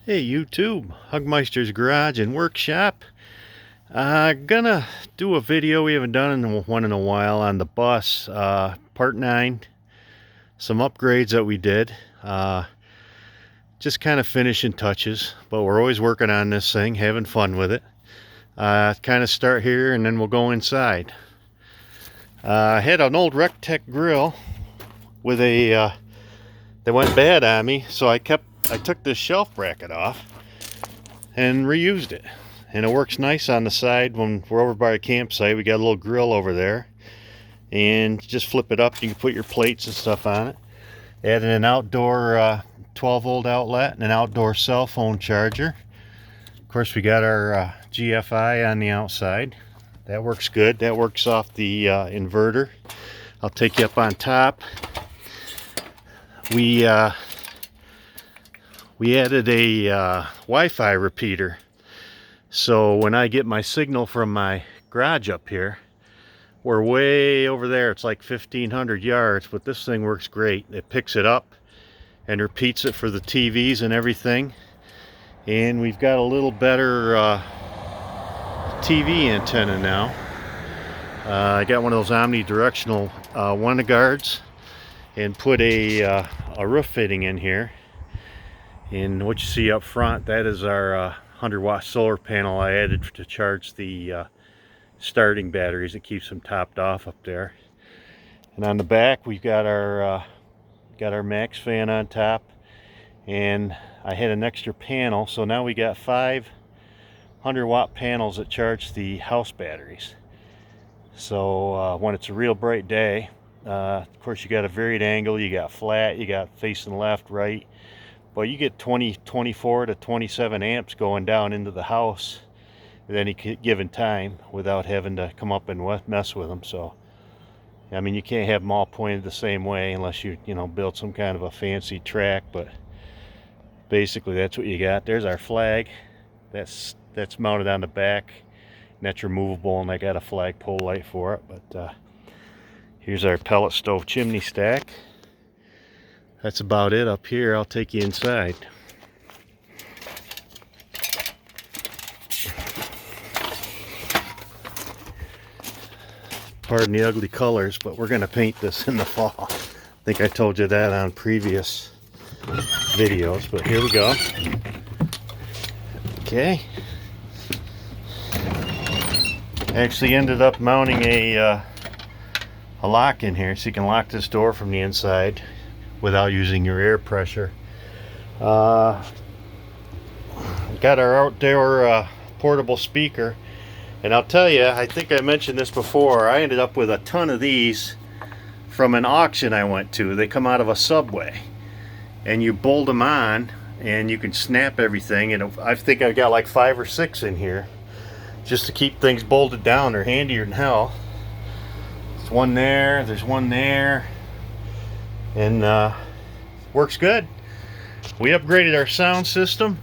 Hey YouTube, Hugmeister's Garage and Workshop. Gonna do a video we haven't done one in a while on the bus, part 9. Some upgrades that we did. Just kind of finishing touches, but we're always working on this thing, having fun with it. Kind of start here and then we'll go inside. I had an old Rectech grill with that went bad on me, so I took this shelf bracket off and reused it, and it works nice on the side. When we're over by a campsite, we got a little grill over there, and just flip it up, you can put your plates and stuff on it. Added an outdoor 12-volt outlet and an outdoor cell phone charger. Of course, we got our GFI on the outside. That works good. That works off the inverter. I'll take you up on top. We added a Wi-Fi repeater, so when I get my signal from my garage up here, we're way over there. It's like 1,500 yards, but this thing works great. It picks it up and repeats it for the TVs and everything. And we've got a little better TV antenna now. I got one of those omnidirectional WannaGuards and put a roof fitting in here. And what you see up front, that is our 100-watt solar panel I added to charge the starting batteries. It keeps them topped off up there. And on the back, we've got our max fan on top, and I had an extra panel, so now we got 5 100-watt panels that charge the house batteries. So when it's a real bright day, of course you got a varied angle, you got flat, you got facing left, right. But you get 24 to 27 amps going down into the house at any given time without having to come up and mess with them. So, I mean, you can't have them all pointed the same way unless you build some kind of a fancy track. But basically, that's what you got. There's our flag. That's mounted on the back, and that's removable, and I got a flagpole light for it. But here's our pellet stove chimney stack. That's about it up here. I'll take you inside. Pardon the ugly colors, but we're going to paint this in the fall. I think I told you that on previous videos, but here we go. Okay. Actually ended up mounting a lock in here, so you can lock this door from the inside without using your air pressure. Got our outdoor portable speaker, and I'll tell you, I think I mentioned this before, I ended up with a ton of these from an auction I went to. They come out of a Subway, and you bolt them on and you can snap everything, and I think I got like 5 or 6 in here just to keep things bolted down. They're handier than hell. There's one there, there's one there, and works good. We upgraded our sound system,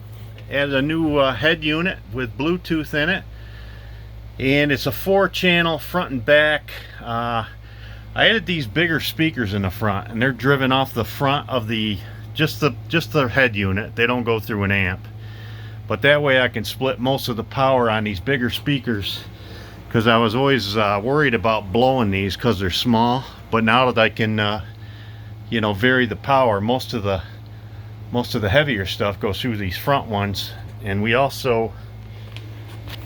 added a new head unit with Bluetooth in it, and it's a 4-channel front and back. I added these bigger speakers in the front, and they're driven off the front of just the head unit. They don't go through an amp, but that way I can split most of the power on these bigger speakers, because I was always worried about blowing these because they're small. But now that I can vary the power, most of the heavier stuff goes through these front ones. And we also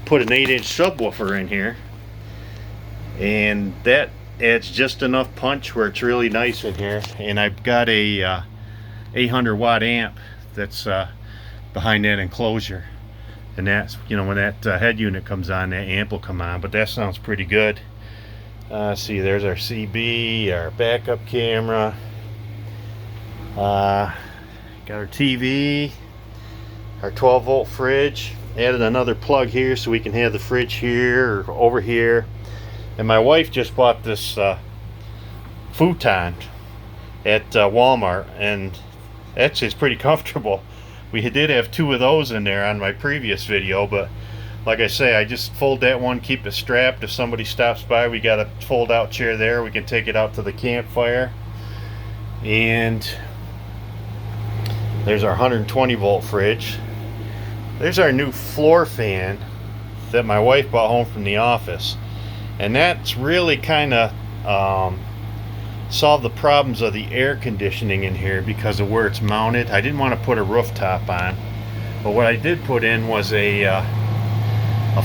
put an 8-inch subwoofer in here, and that adds just enough punch where it's really nice in here. And I've got a 800-watt amp that's behind that enclosure, and that's when that head unit comes on, that amp will come on. But that sounds pretty good. See, there's our CB, our backup camera. Got our TV, our 12-volt fridge. Added another plug here so we can have the fridge here or over here. And my wife just bought this futon at Walmart, and it's pretty comfortable. We did have 2 of those in there on my previous video, but like I say, I just fold that one, keep it strapped. If somebody stops by, we got a fold out chair there. We can take it out to the campfire. And there's our 120 volt fridge. There's our new floor fan that my wife brought home from the office, and that's really kind of solved the problems of the air conditioning in here because of where it's mounted. I didn't want to put a rooftop on, but what I did put in was a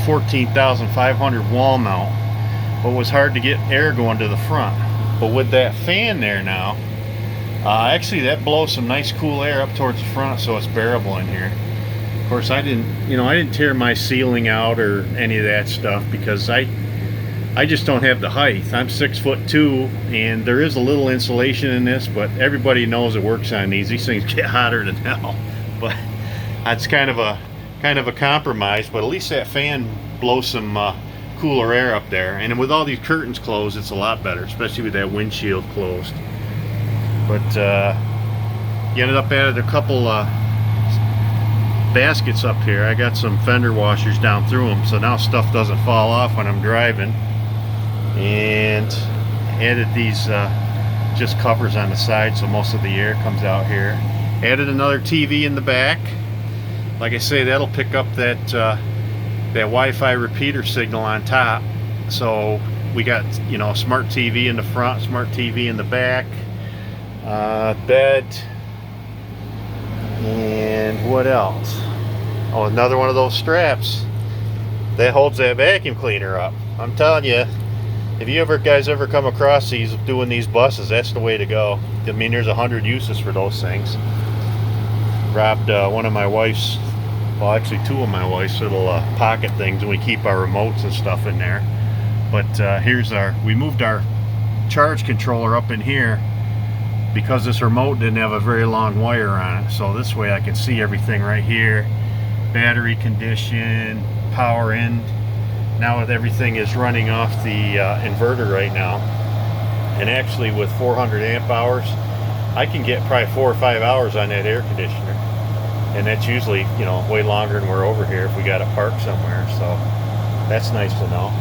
14,500 wall mount, but it was hard to get air going to the front. But with that fan there now, actually that blows some nice cool air up towards the front, so it's bearable in here. Of course, I didn't tear my ceiling out or any of that stuff because I just don't have the height. I'm 6'2", and there is a little insulation in this, but everybody knows it works on these. These things get hotter than hell. But that's kind of a compromise. But at least that fan blows some cooler air up there, and with all these curtains closed, it's a lot better, especially with that windshield closed. But you ended up added a couple baskets up here. I got some fender washers down through them, so now stuff doesn't fall off when I'm driving. And added these just covers on the side, so most of the air comes out here. Added another TV in the back. Like I say, that'll pick up that Wi-Fi repeater signal on top. So we got, smart TV in the front, smart TV in the back, bed, and what else? Oh, another one of those straps that holds that vacuum cleaner up. I'm telling you, if you guys ever come across these doing these buses, that's the way to go. I mean, there's 100 uses for those things. Robbed one of my wife's, well, actually two of my wife's little pocket things, and we keep our remotes and stuff in there. But we moved our charge controller up in here because this remote didn't have a very long wire on it. So this way I can see everything right here. Battery condition, power in. Now with everything is running off the inverter right now, and actually with 400 amp hours, I can get probably 4 or 5 hours on that air conditioner, and that's usually way longer than we're over here if we got to park somewhere. So that's nice to know.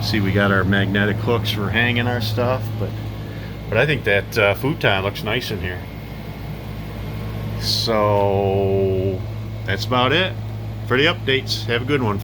See, we got our magnetic hooks for hanging our stuff, but I think that futon looks nice in here. So that's about it for the updates. Have a good one.